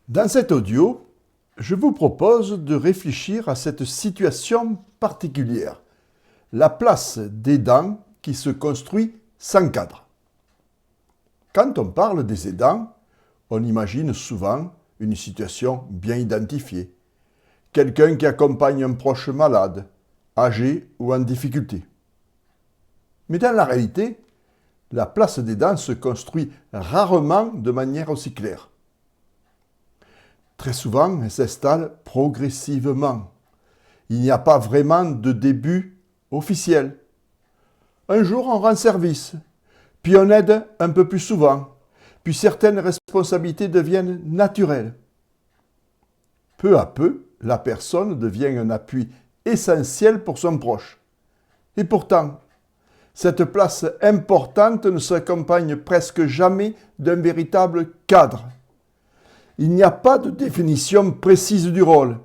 Dans cet audio, je vous propose de réfléchir à cette situation particulière, la place des dents qui se construit sans cadre. Quand on parle des aidants, on imagine souvent une situation bien identifiée. Quelqu'un qui accompagne un proche malade, âgé ou en difficulté. Mais dans la réalité, la place des dents se construit rarement de manière aussi claire. Très souvent, elle s'installe progressivement. Il n'y a pas vraiment de début officiel. Un jour, on rend service, puis on aide un peu plus souvent, puis certaines responsabilités deviennent naturelles. Peu à peu, la personne devient un appui essentiel pour son proche. Et pourtant, cette place importante ne s'accompagne presque jamais d'un véritable cadre. Il n'y a pas de définition précise du rôle.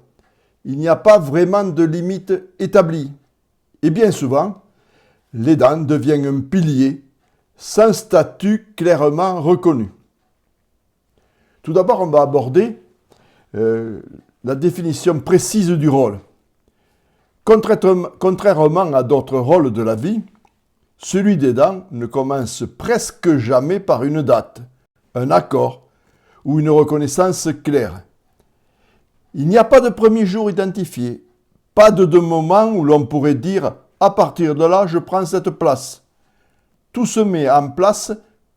Il n'y a pas vraiment de limite établie. Et bien souvent, l'aidant devient un pilier sans statut clairement reconnu. Tout d'abord, on va aborder la définition précise du rôle. Contrairement à d'autres rôles de la vie, celui d'aidant ne commence presque jamais par une date, un accord ou une reconnaissance claire. Il n'y a pas de premier jour identifié, pas de moment où l'on pourrait dire « à partir de là, je prends cette place ». Tout se met en place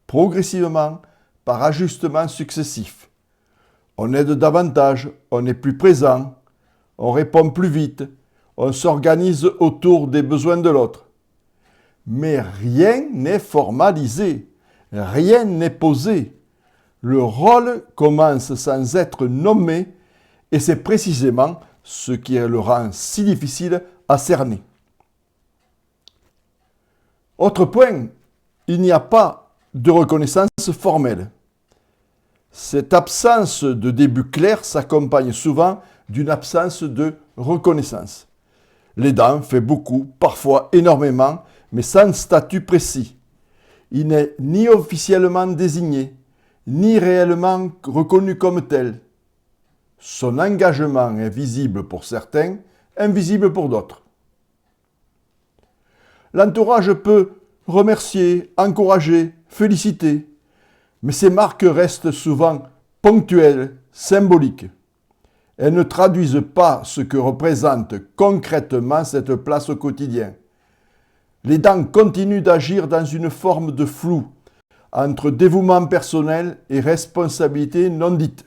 progressivement par ajustements successifs. On aide davantage, on est plus présent, on répond plus vite, on s'organise autour des besoins de l'autre. Mais rien n'est formalisé, rien n'est posé. Le rôle commence sans être nommé et c'est précisément ce qui le rend si difficile à cerner. Autre point, il n'y a pas de reconnaissance formelle. Cette absence de début clair s'accompagne souvent d'une absence de reconnaissance. L'aidant fait beaucoup, parfois énormément, mais sans statut précis. Il n'est ni officiellement désigné, ni réellement reconnu comme tel. Son engagement est visible pour certains, invisible pour d'autres. L'entourage peut remercier, encourager, féliciter, mais ces marques restent souvent ponctuelles, symboliques. Elles ne traduisent pas ce que représente concrètement cette place au quotidien. L'aidant continue d'agir dans une forme de flou, entre dévouement personnel et responsabilité non dite.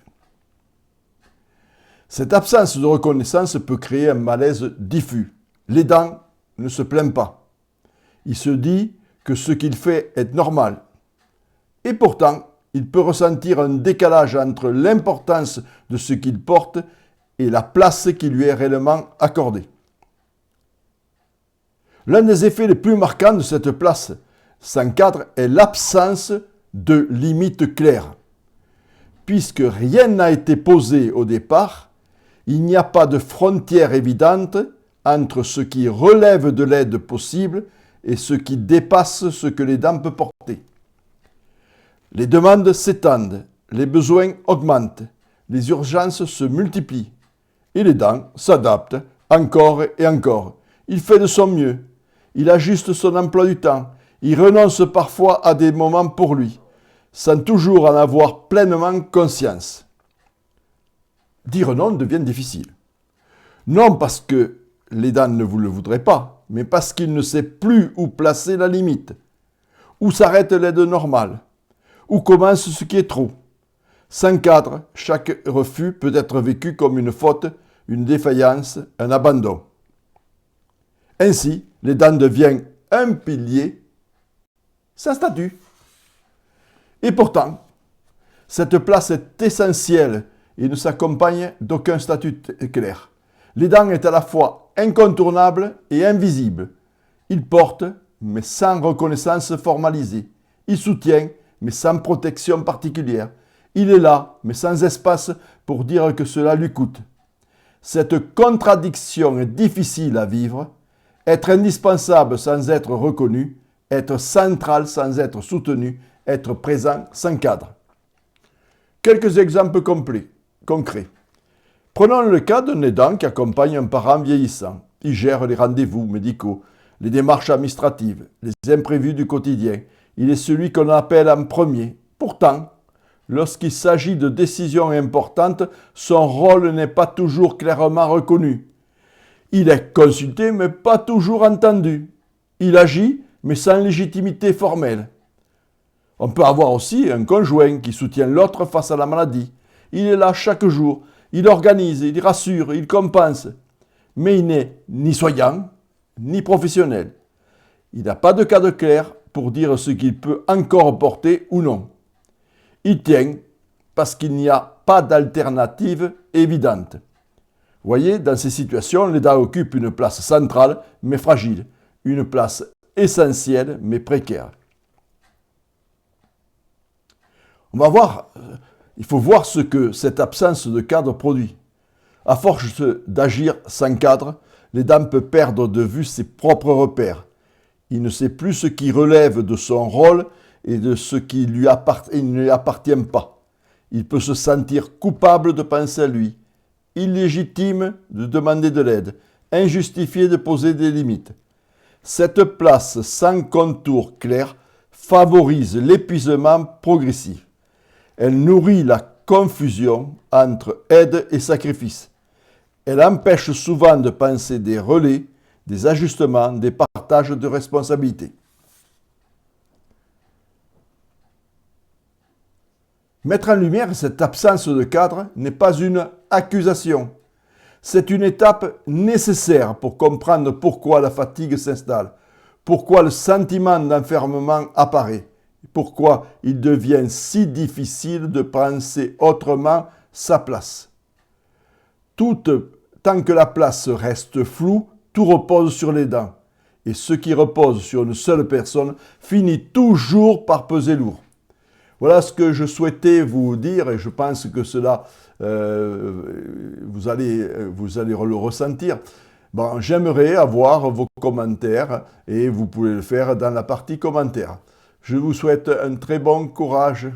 Cette absence de reconnaissance peut créer un malaise diffus. L'aidant ne se plaint pas. Il se dit que ce qu'il fait est normal. Et pourtant, il peut ressentir un décalage entre l'importance de ce qu'il porte et la place qui lui est réellement accordée. L'un des effets les plus marquants de cette place sans cadre est l'absence de limites claires. Puisque rien n'a été posé au départ, il n'y a pas de frontière évidente entre ce qui relève de l'aide possible et ce qui dépasse ce que l'aidant peut porter. Les demandes s'étendent, les besoins augmentent, les urgences se multiplient et l'aidant s'adapte encore et encore. Il fait de son mieux, il ajuste son emploi du temps, il renonce parfois à des moments pour lui, sans toujours en avoir pleinement conscience. Dire non devient difficile. Non parce que l'aidant ne vous le voudrait pas, mais parce qu'il ne sait plus où placer la limite. Où s'arrête l'aide normale? Où commence ce qui est trop? Sans cadre, chaque refus peut être vécu comme une faute, une défaillance, un abandon. Ainsi, l'aidant devient un pilier sans statut. Et pourtant, cette place est essentielle et ne s'accompagne d'aucun statut clair. L'aidant est à la fois incontournable et invisible. Il porte, mais sans reconnaissance formalisée. Il soutient, mais sans protection particulière. Il est là, mais sans espace pour dire que cela lui coûte. Cette contradiction est difficile à vivre. Être indispensable sans être reconnu, être central sans être soutenu, être présent sans cadre. Quelques exemples complets. concret. Prenons le cas d'un aidant qui accompagne un parent vieillissant. Il gère les rendez-vous médicaux, les démarches administratives, les imprévus du quotidien. Il est celui qu'on appelle en premier. Pourtant, lorsqu'il s'agit de décisions importantes, son rôle n'est pas toujours clairement reconnu. Il est consulté, mais pas toujours entendu. Il agit, mais sans légitimité formelle. On peut avoir aussi un conjoint qui soutient l'autre face à la maladie. Il est là chaque jour, il organise, il rassure, il compense. Mais il n'est ni soignant, ni professionnel. Il n'a pas de cadre clair pour dire ce qu'il peut encore porter ou non. Il tient parce qu'il n'y a pas d'alternative évidente. Voyez, dans ces situations, l'aidant occupe une place centrale mais fragile, une place essentielle mais précaire. On va voir, il faut voir ce que cette absence de cadre produit. À force d'agir sans cadre, l'aidant peut perdre de vue ses propres repères. Il ne sait plus ce qui relève de son rôle et de ce qui ne lui appartient pas. Il peut se sentir coupable de penser à lui, illégitime de demander de l'aide, injustifié de poser des limites. Cette place sans contour clair favorise l'épuisement progressif. Elle nourrit la confusion entre aide et sacrifice. Elle empêche souvent de penser des relais, des ajustements, des partages de responsabilités. Mettre en lumière cette absence de cadre n'est pas une accusation. C'est une étape nécessaire pour comprendre pourquoi la fatigue s'installe, pourquoi le sentiment d'enfermement apparaît, pourquoi il devient si difficile de penser autrement sa place. Tant que la place reste floue, tout repose sur l'aidant. Et ce qui repose sur une seule personne finit toujours par peser lourd. Voilà ce que je souhaitais vous dire et je pense que cela, vous allez le ressentir. Bon, j'aimerais avoir vos commentaires et vous pouvez le faire dans la partie commentaires. Je vous souhaite un très bon courage.